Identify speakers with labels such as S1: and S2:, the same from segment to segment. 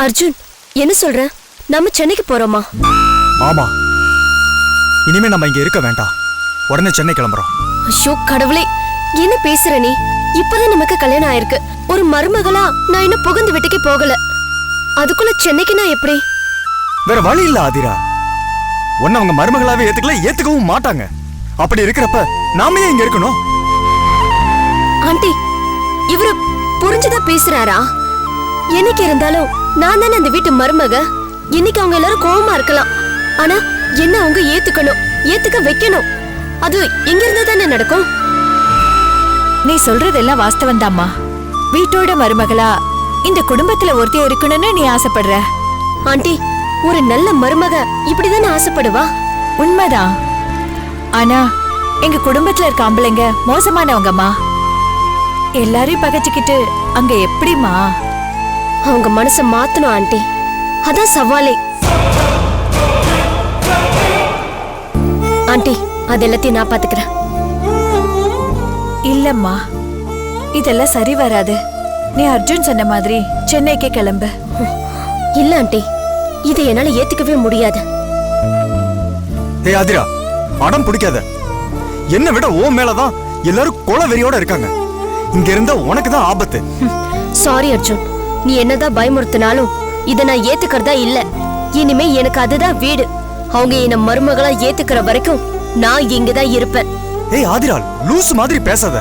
S1: அர்ஜுன், என்ன சொல்ற? நம்ம சென்னைக்கு போறோமா?
S2: ஆமா, இனிமே நம்ம இங்க இருக்க வேண்டாம். உடனே சென்னை கிளம்புறோம்.
S1: ஐயோ கடவுளே, என்ன பேசுற நீ? இப்பதான் நமக்கு கல்யாணம் ஆயிருக்கு. ஒரு மருமகளா நான் இன்னும் புகுந்து வீட்டுக்கு போகல. அதுக்குள்ள சென்னைக்கு நான் எப்படி?
S2: வேற வழி இல்ல ஆதிரா. உன்னை அவங்க மருமகளாவே ஏத்துக்கவும் மாட்டாங்க. அப்படி இருக்கிறப்ப நாம ஏன் இங்க இருக்கணும்?
S1: ஆண்டி, இவரு புரிஞ்சுதான் பேசுறாரா? என்னைக்கு இருந்தாலும் நான் தானே அந்த வீட்டு மருமக. இன்னைக்கு அவங்க எல்லாரும் கோவமா இருக்கலாம், ஆனா என்ன அவங்க ஏத்துக்க வைக்கணும். அது எங்க இருந்து தானே நடக்கும்.
S3: நீ சொல்றதெல்லாம் வாஸ்தவம் தாம்மா. வீட்டோட மருமகளா இந்த குடும்பத்துல ஒருத்தையும் இருக்கணும்னு நீ ஆசைப்படுற.
S1: ஆண்டி, ஒரு நல்ல மருமக இப்படிதானே ஆசைப்படுவா?
S3: உண்மைதான். ஆனா எங்க குடும்பத்துல இருக்க ஆம்பளைங்க மோசமானவங்கம்மா. எல்லாரையும் பகைச்சுக்கிட்டு அங்க எப்படிமா?
S1: அவங்க மனச மாத்தணும் ஆண்டி, அதான் சவாலே. ஆண்டி, அது எல்லாத்தையும் நான் பாத்துக்கிறேன்.
S3: இல்லம்மா, இதெல்லாம் சரி வராது. நீ அர்ஜுன் சொன்ன மாதிரி சென்னைக்கே கிளம்பு.
S1: இல்ல ஆண்டி, இதை என்னால ஏத்துக்கவே முடியாது.
S2: ஏய் ஆதிரா, அடம் பிடிக்காத. என்ன விட ஓ மேலதான் எல்லாரும் கொலை வெறியோட இருக்காங்க. இங்க இருந்தா உனக்கு தான் ஆபத்து.
S1: சாரி அர்ஜுன், நீ என்னதான் பயமுறுத்தினாலும் இதை நான் ஏத்துக்கிறதா இல்ல. இனிமே எனக்கு அதுதான் வீடு. அவங்க என்ன மருமகளா ஏத்துக்கிற வரைக்கும் நான் இங்கதான் இருப்பேன்.
S2: ஏய் ஆதிரா, லூஸ் மாதிரி பேசாத.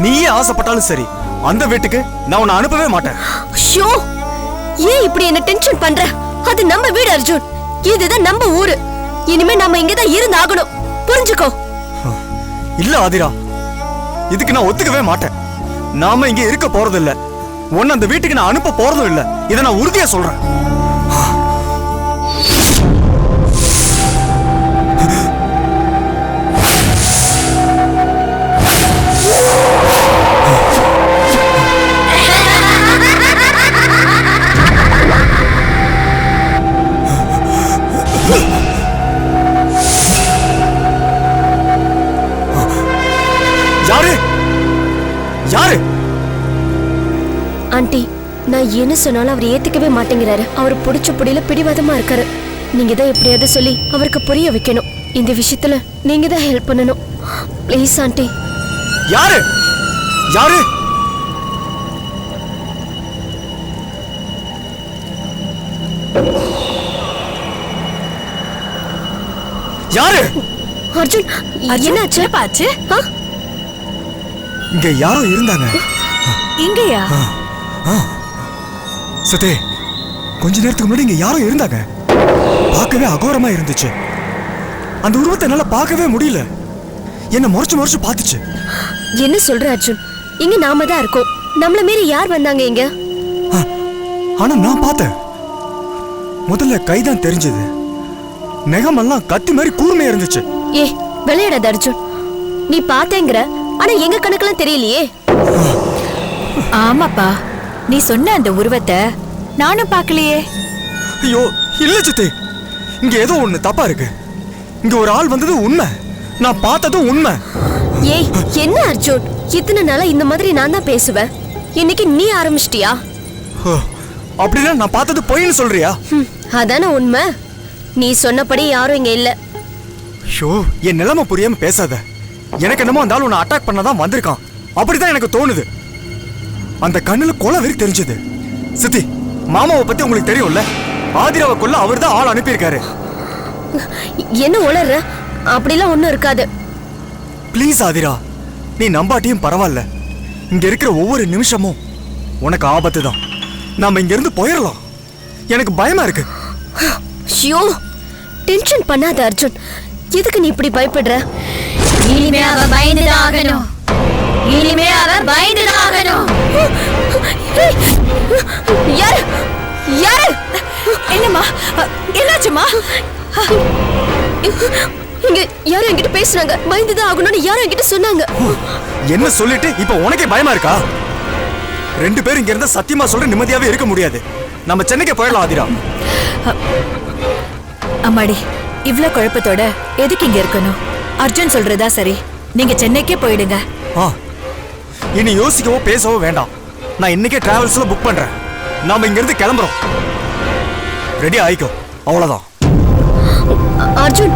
S2: நீயே ஆசைப்பட்டாலும் சரி, அந்த வீட்டுக்கு நான் உன்னை அனுப்பவே மாட்டேன்.
S1: ஷோ, ஏன் இப்படி என்ன டென்ஷன் பண்ற? அது நம்ம வீடு அர்ஜுன், இதுதான் நம்ம ஊரு. இனிமே நம்ம இங்கதான் இருந்து ஆகணும், புரிஞ்சுக்கோ.
S2: இல்ல ஆதிரா, இதுக்கு நான் ஒத்துக்கவே மாட்டேன். நாம இங்க இருக்க போறது இல்ல. உன்னை அந்த வீட்டுக்கு நான் அனுப்ப போறதும் இல்ல. இதை நான் உறுதியா சொல்றேன். யாரு யாரு?
S1: ஆண்டி, நான் என்ன சொன்னாலும் அவர் ஏத்துக்கவே மாட்டேங்கிறாரு. அவர் புடிச்ச புடியில பிடிவாதமா இருக்காரு. நீங்க தான் எப்படியாவது சொல்லி அவருக்கு புரிய வைக்கணும். இந்த விஷயத்துல நீங்க தான் ஹெல்ப் பண்ணணும், ப்ளீஸ் ஆண்டி.
S2: யாரு யாரு? யாரு?
S1: அர்ஜுன், என்னாச்சு?
S3: பாச்சு
S2: இங்க யாரோ இருந்தாங்க.
S3: இங்கயா?
S2: சதே, கொஞ்ச நேரத்துக்கு முன்னாடி இங்க யாரோ இருந்தாங்க. பார்க்கவே அகோரமா இருந்துச்சு. அந்த உருவத்தை என்னால பார்க்கவே முடியல. என்ன முறைச்சு பார்த்துச்சு.
S1: என்ன சொல்ற அர்ஜுன்? இங்க நாம தான் இருக்கோம். நம்மள மீறி யார் வந்தாங்க இங்க?
S2: ஆனா நான் பார்த்தேன். முதல்ல கைதான் தெரிஞ்சது. நெகமெல்லாம் கத்தி மாதிரி கூர்மையா இருந்துச்சு.
S1: ஏ, விளையாடாத அர்ஜுன். நீ பார்த்தேங்கிற, ஆனா எங்க கணக்கெல்லாம் தெரியலையே.
S3: ஆமாப்பா, நீ சொன்ன அந்த உருவத்தை நானும் பார்க்கலையே.
S2: ஐயோ இல்ல சித்தே, இங்க ஏதோ ஒண்ணு தப்பா இருக்கு. இங்க ஒரு ஆள் வந்தது உண்மை, நான் பார்த்ததும் உண்மை.
S1: ஏய், என்ன அர்ஜுன், இத்தனை நாளா இந்த மாதிரி நான் தான் பேசுவேன். இன்னைக்கு நீ ஆரம்பிச்சிட்டியா?
S2: அப்படின்னா நான் பார்த்தது பொய்ன்னு சொல்றியா?
S1: அதான உண்மை. நீ சொன்னபடி யாரும் இங்க இல்ல.
S2: ஐயோ, என் நிலைமை புரியாம பேசாத. எனக்கு என்னமோ அந்த ஆள் உன்னை அட்டாக் பண்ணதான் வந்திருக்கான், அப்படிதான் எனக்கு தோணுது. அந்த கண்ணுல கொலை வெறி தெரிஞ்சது. சித்தி, மாமாவை பத்தி உங்களுக்கு தெரியும்ல. ஆதிராவை கொல்ல அவர் தான் ஆள் அனுப்பியிருக்காரு.
S1: என்ன உளற? அப்படிலாம் ஒண்ணும் இருக்காது.
S2: ப்ளீஸ் ஆதிரா, நீ நம்பாட்டியும் பரவாயில்ல. இங்க இருக்கிற ஒவ்வொரு நிமிஷமும் உனக்கு ஆபத்து தான். நாம இங்க இருந்து போயிடலாம். எனக்கு பயமா இருக்கு.
S1: ஐயோ, டென்ஷன் பண்ணாத அர்ஜுன். எதுக்கு நீ இப்படி பயப்படுற?
S4: இனிமே அவ பயந்துதான் ஆகணும். இனிமே அவ பயந்துதான் ஆகணும்.
S1: யாரு? யாரு?
S3: என்னம்மா, என்னாச்சுமா?
S1: இங்க யாரும் என்கிட்ட பேசுறாங்க. பயந்துதான் ஆகணும்னு யாரும் என்கிட்ட சொன்னாங்க.
S2: என்ன சொல்லிட்டு இப்ப உனக்கே பயமா இருக்கா? ரெண்டு பேரும் இங்க இருந்தா சத்தியமா சொல்ற நிம்மதியாவே இருக்க முடியாது. நம்ம சென்னைக்கு போயிடலாம் ஆதிரா.
S3: அம்மாடி, இவ்ளோ குழப்பத்தோட எதுக்கு இங்க இருக்கணும்? அர்ஜுன் சொல்றதா சரி, நீங்க சென்னைக்கே போயிடுங்க.
S2: இனி யோசிக்கவோ பேசவோ வேண்டாம். நான் இன்னைக்கே டிராவல்ஸ்ல புக் பண்றேன். நாம இங்க இருந்து கிளம்புறோம். ரெடி ஆயிக்கோ, அவ்வளவுதான்.
S1: அர்ஜுன்,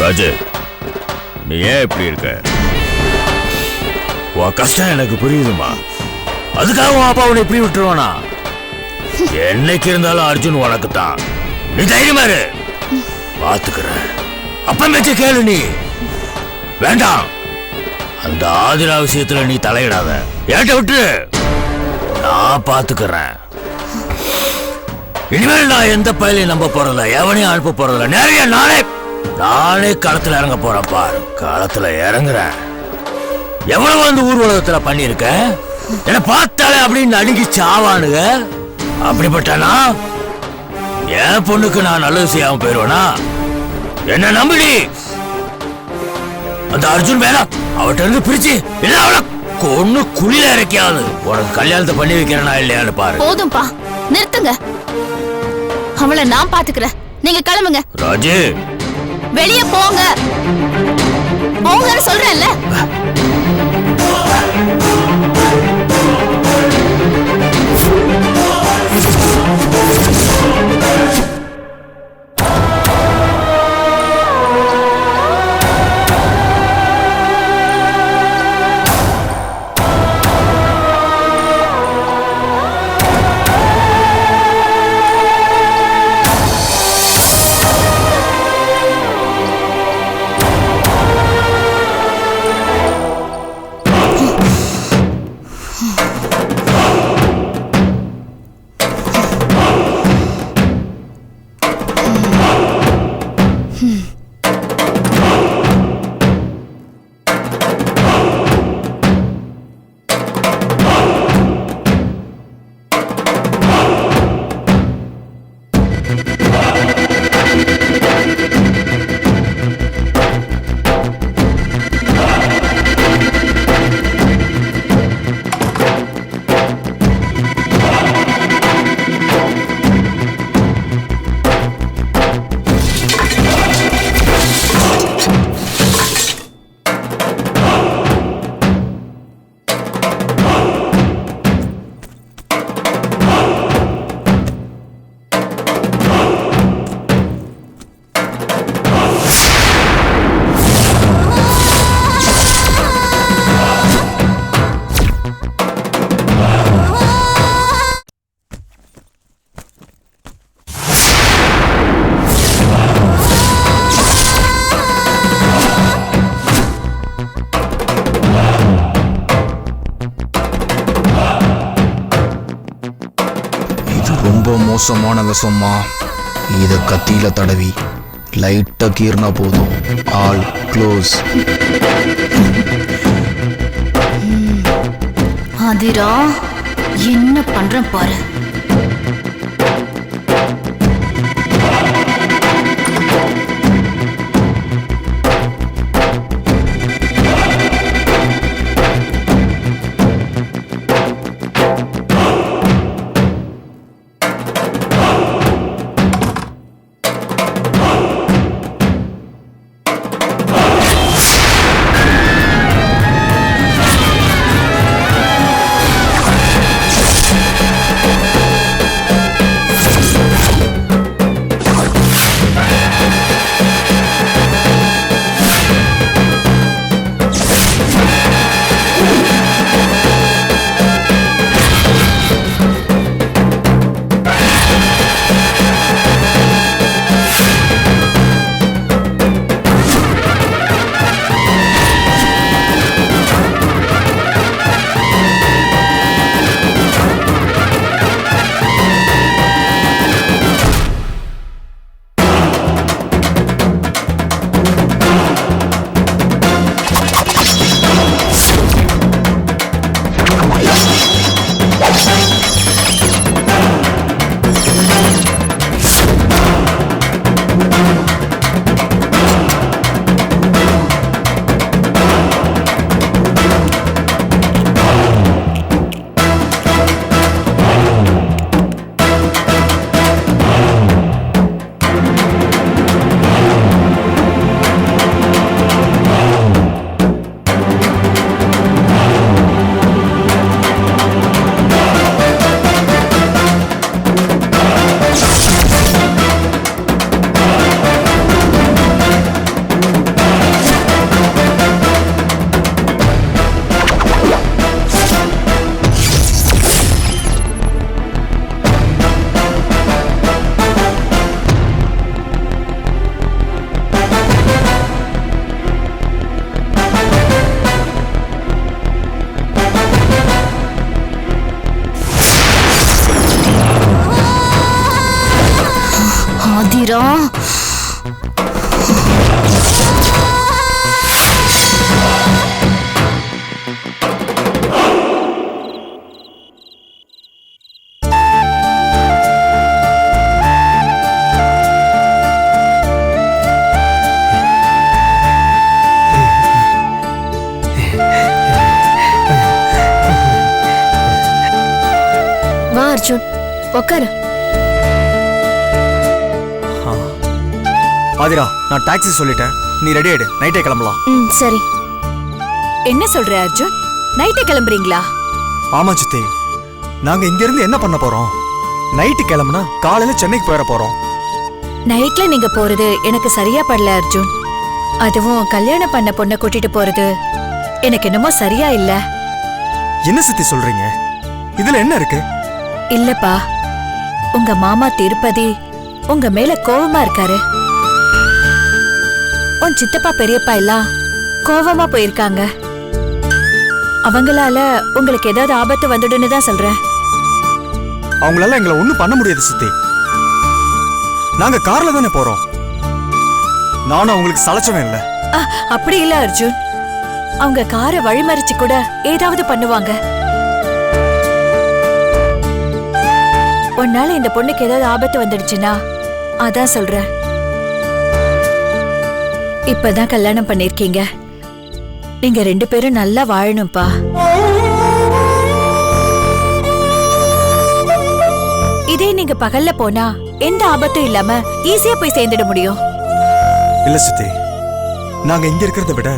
S5: ராஜு, நீ ஏன் இப்படி இருக்க? உன் கஷ்டம் எனக்கு புரியுதுமா. அதுக்காக உன் அப்பா உன்னை இப்படி விட்டுருவானா? என்னைக்கு இருந்தாலும் அர்ஜுன் உனக்கு தான். நீ தைரியமா இரு, பாத்துக்கிறேன். அப்ப பேச்ச கேளு. நீ வேண்டாம், அந்த ஆதிரா விஷயத்துல நீ தலையிடாத. ஏட்ட விட்டு நான் பாத்துக்கிறேன். இனிமேல் நான் எந்த பயிலையும் நம்ப போறதில்ல, எவனையும் அனுப்ப போறதில்ல. நிறைய நானே களத்துல இறங்க போறேன் பாரு. களத்துல இறங்குறேன். எவ்வளவு வந்து ஊர் உலகத்துல பண்ணிருக்க, என்ன பார்த்தாலே அப்படின்னு நடுங்கி சாவானுங்க. அப்படிப்பட்டனா என் பொண்ணுக்கு நான் நல்லது செய்யாம போயிருவேனா? என்ன நம்பிடி. அந்த அர்ஜுன் வேணா அவட்ட இருந்து பிரிச்சு இல்ல அவளை கொன்னு குழியில இறக்கியாது உனக்கு கல்யாணத்தை பண்ணி வைக்கிறேனா இல்லையான்னு பாரு.
S4: போதும்பா, நிறுத்துங்க. அவளை நான் பாத்துக்கிறேன், நீங்க கிளம்புங்க.
S5: ராஜு,
S4: வெளியே போங்க, போங்கன்னு சொல்றேன்ல.
S6: ரொம்ப மோசமான விஷமா. இத கத்தியில தடவி லைட்டா கீர்னா போதும், ஆல் க்ளோஸ்.
S4: ஆதிரா, என்ன பண்றேன் பாரு. ஆதிரா
S1: வா அர்ஜுன், உட்காரு.
S2: ஆதிரா, நான் டாக்ஸி சொல்லிட்டேன், நீ ரெடி ஆயிடு, நைட்டே கிளம்பலாம்.
S1: சரி.
S3: என்ன சொல்ற அர்ஜுன்? நைட்டு கிளம்புறீங்களா?
S2: ஆமா சித்தி, நாங்க இங்க இருந்து என்ன பண்ண போறோம்? நைட்டு கிளம்புனா காலையில சென்னைக்கு போயிட போறோம்.
S3: நைட்ல நீங்க போறது எனக்கு சரியா படல அர்ஜுன். அதுவும் கல்யாணம் பண்ண பொண்ணை கூட்டிட்டு போறது எனக்கு என்னமோ சரியா இல்ல.
S2: என்ன சித்தி சொல்றீங்க? இதுல என்ன இருக்கு?
S3: இல்லப்பா, உங்க மாமா திருப்பதி உங்க மேல கோவமா இருக்காரு. உன் சித்தப்பா பெரியப்பா எல்லாம் கோவமா போயிருக்காங்க. அவங்களால உங்களுக்கு ஏதாவது ஆபத்து வந்துடுன்னு தான் சொல்றேன்.
S2: அவங்களால எங்களை ஒண்ணும் பண்ண முடியாது சித்தி. நாங்க கார்ல தானே போறோம். நானும் அவங்களுக்கு சளைச்சவன் இல்ல.
S3: அப்படி இல்ல அர்ஜுன், அவங்க காரை வழிமறிச்சு கூட ஏதாவது பண்ணுவாங்க. உன்னால இந்த பொண்ணுக்கு ஏதாவது ஆபத்து வந்துடுச்சுன்னா அதான் சொல்றேன். இப்பதான் கல்யாணம் பண்ணிருக்கீங்க, நீங்க 2 பேரும் நல்லா வாழணும்பா. இதே நீங்க பகல்ல போனா எந்த ஆபத்தும் இல்லாம ஈஸியா போய் சேர்ந்துட முடியும்.
S2: இல்ல சித்தி, நாங்க இங்க இருக்கிறத விட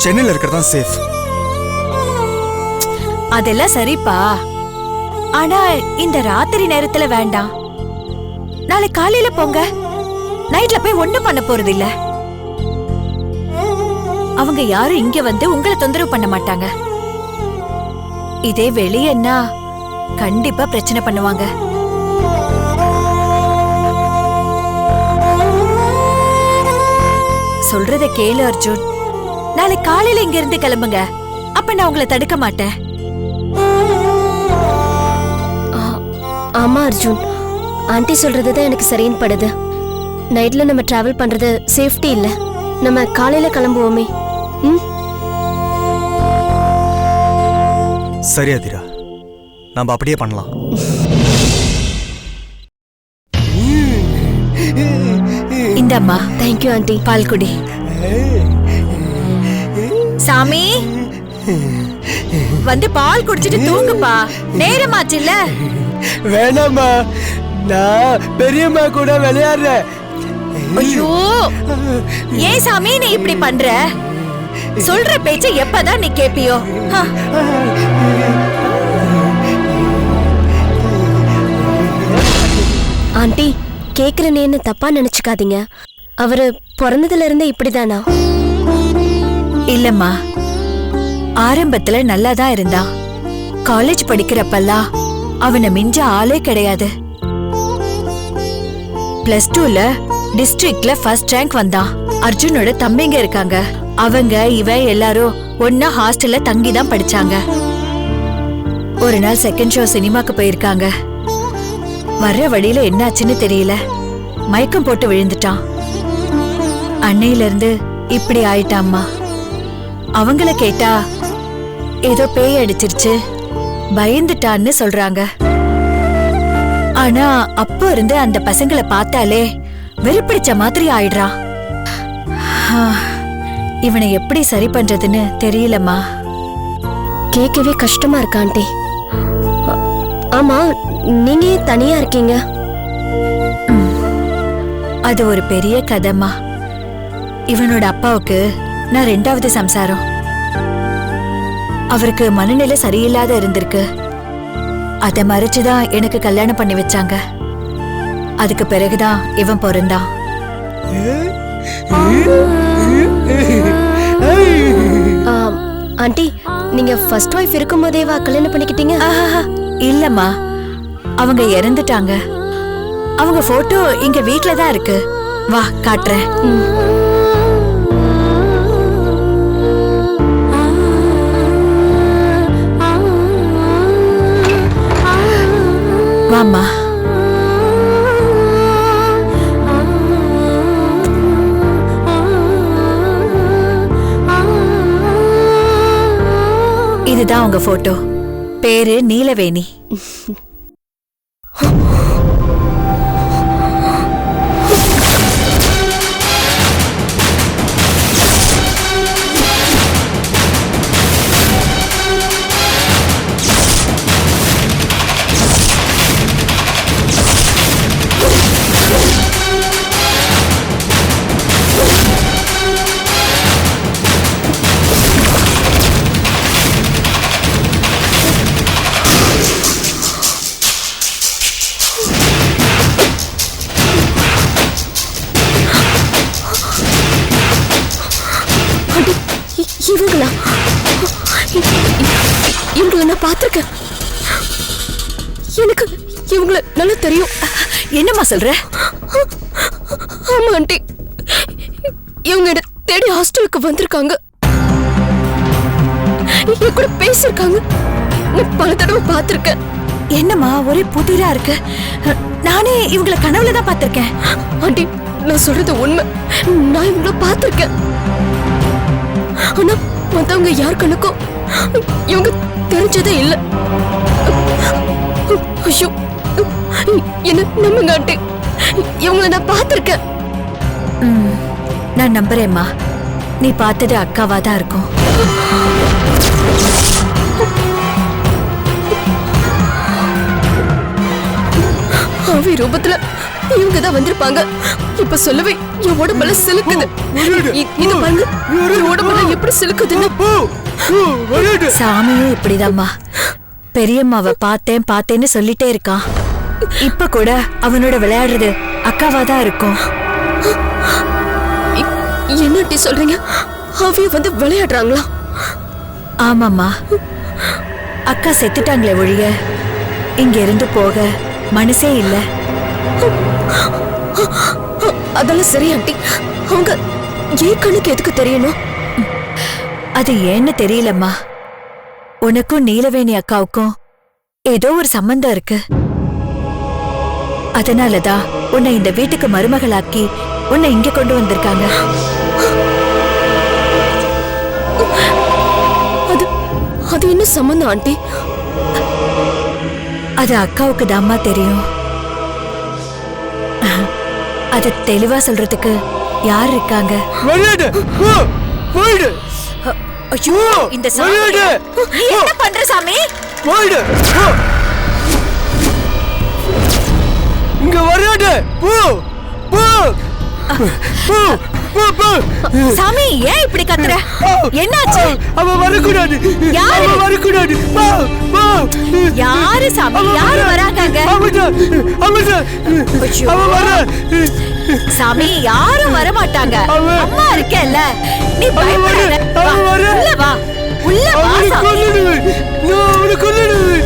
S2: சென்னையில இருக்கிறதா சேஃப்.
S3: அதெல்லாம் சரிப்பா, ஆனா இந்த ராத்திரி நேரத்துல வேண்டாம். நாளை காலையில போங்க. நைட்ல போய் ஒண்ணும் பண்ண போறது இல்ல. அவங்க யாரும் இங்க வந்து உங்களை தொந்தரவு பண்ண மாட்டாங்க. இதே வெளியன்னா கண்டிப்பா பிரச்சனை பண்ணுவாங்க. சொல்றத கேளு அர்ஜுன். நாளை காலையில இங்க இருந்து கிளம்புங்க, அப்ப நான் உங்களை தடுக்க மாட்டேன்.
S1: ஆமா அர்ஜுன், ஆண்டி சொல்றதுதான் எனக்கு சரின்னு படுது. நைட்ல நம்ம டிராவல் பண்றது சேஃப்டி இல்ல. நம்ம காலையில கிளம்புவோமே.
S2: சரி ஆதிரா, நம்ம அப்படியே பண்ணலாம்.
S3: இந்தம்மா.
S1: Thank you aunty.
S3: பால் குடி. சாமி, வந்து பால் குடிச்சிட்டு தூங்குப்பா, நேரமாச்சுல்ல.
S7: வேணாம்மா, நான் பெரியம்மா கூட விளையாடுறேன்.
S3: ஐயோ, ஏன் சாமி நீ இப்படி பண்ற? சொல்ற பேச்ச எப்பதான் நீ கேப்பியோ?
S1: ஆண்டி, கேக்குறேன்னு தப்பா நினைச்சுக்காதீங்க. அவரு பிறந்ததுல இருந்தே இப்படிதானா?
S3: இல்லம்மா, ஆரம்பத்துல நல்லாதான் இருந்தான். காலேஜ் படிக்கிறப்பெல்லாம் அவனை மிஞ்ச ஆளே கிடையாது. +2ல டிஸ்ட்ரிக்ட்ல ஃபர்ஸ்ட் ரேங்க் வந்தான். அர்ஜுனோட தம்பிங்க இருக்காங்க. அவங்க இவன் எல்லாரும் ஒன்னா ஹாஸ்டல்ல தங்கி தான் படிச்சாங்க. ஒரு நாள் செகண்ட் ஷோ சினிமாக்கு போயிருக்காங்க. வர்ற வழியில என்னாச்சுன்னு தெரியல, மயக்கம் போட்டு விழுந்துட்டான். அன்னையில இருந்து இப்படி ஆயிட்டாம்மா. அவங்கள கேட்டா ஏதோ பேய் அடிச்சிருச்சு, பயந்துட்டான்னு சொல்றாங்க. ஆனா அப்போ இருந்து அந்த பசங்களை பார்த்தாலே வெறுப்பிடிச்ச மாதிரி ஆயிடுறான். இவனை எப்படி சரி பண்றதுன்னு தெரியலம்மா.
S1: கேட்கவே கஷ்டமா இருக்கா ஆண்டி. ஆமா, நீங்க தனியா இருக்கீங்க?
S3: அது ஒரு பெரிய கதைமா. இவனோட அப்பாவுக்கு நான் 2வது சம்சாரம். அவருக்கு மனநிலை சரியில்லாத இருந்திருக்கு. அதை மறைச்சுதான் எனக்கு கல்யாணம் பண்ணி வச்சாங்க. அதுக்கு பிறகுதான் இவன் பிறந்தான்.
S1: ஆண்டி, நீங்க ஃபர்ஸ்ட் வைஃப் இருக்கும் போதேவா கல்யாணம் பண்ணிக்கிட்டீங்க?
S3: இல்லம்மா, அவங்க இறந்துட்டாங்க. அவங்க போட்டோ இங்க வீட்ல தான் இருக்கு. வா காட்டுறேன். வாம்மா. இதுதான் உங்க போட்டோ. பேரு நீலவேணி.
S1: இவங்களா? இவங்கள நான் பார்த்திருக்கேன். எனக்கு இவங்கள நல்லா தெரியும்.
S3: என்னம்மா சொல்ற?
S1: ஆமா ஆண்டி, இவங்க என்ன தேடி ஹாஸ்டலுக்கு வந்திருக்காங்க. என் கூட பேசிருக்காங்க. நான் பல தடவை பார்த்திருக்கேன்.
S3: என்னம்மா ஒரே புதிரா இருக்கு. நானே இவங்கள கனவுல தான் பார்த்திருக்கேன்.
S1: ஆண்டி, நான் சொல்றது உண்மை. நான் இவங்கள பார்த்திருக்கேன். ஆனா மத்தவங்க யார் கணக்கும் இவங்க தெரிஞ்சதே இல்ல. ஐயோ, என்ன நம்புங்க ஆண்டி, இவங்கள நான் பார்த்திருக்கேன்.
S3: நான் நம்புறேம்மா. நீ பார்த்தது அக்காவா தான் இருக்கும்.
S1: ஆவி ரூபத்துல இவங்க தான் வந்திருப்பாங்க. இப்ப சொல்லவே என் உடம்புல சிலுக்குது. இது பாருங்க, என் உடம்புல எப்படி சிலுக்குதுன்னு.
S3: சாமியும் இப்படிதாம்மா. பெரியம்மாவை பார்த்தேன்னு சொல்லிட்டே இருக்கான். இப்ப கூட அவனோட விளையாடுறது அக்காவா தான் இருக்கும்.
S1: என்னட்டி சொல்றீங்க? ஆவிய வந்து விளையாடுறாங்களா?
S3: ஆமாம்மா. அக்கா செத்துட்டாங்களே ஒழிய இங்க இருந்து போக மனசே இல்ல.
S1: அதெல்லாம் சரி ஆண்டி. அவங்க ஏன் கண்ணுக்கு எதுக்கு தெரியணும்?
S3: அது ஏன்னு தெரியலம்மா. உனக்கும் நீலவேணி அக்காவுக்கும் ஏதோ ஒரு சம்பந்தம் இருக்கு. அதனாலதான் உன்னை இந்த வீட்டுக்கு மருமகளாக்கி உன்னை இங்க கொண்டு வந்திருக்காங்க.
S1: அது என்ன சம்பந்தம் ஆண்டி?
S3: அது அக்காவுக்கு தாம்மா தெரியும். அத தெளிவா சொல்றதுக்கு யார் இருக்காங்க? ஐயோ, இந்த சாமி நீ என்ன பண்ற சாமி?
S7: இங்க வராத. போ போ
S3: சாமி, ஏன் இப்படி கத்துற? என்னாச்சு?
S7: அவன் வரக்கூடாது.
S3: யாரு?
S7: அவன் வரக்கூடாது. போ போ.
S3: யாரு சாமி? யாரு வராங்க?
S7: அவன் வர.
S3: சாமி, யாரும் வர மாட்டாங்க. அம்மா இருக்கேல்ல, நீ பயப்படாத. உள்ள வா, உள்ள வா சாமி.
S7: கொல்லுடு.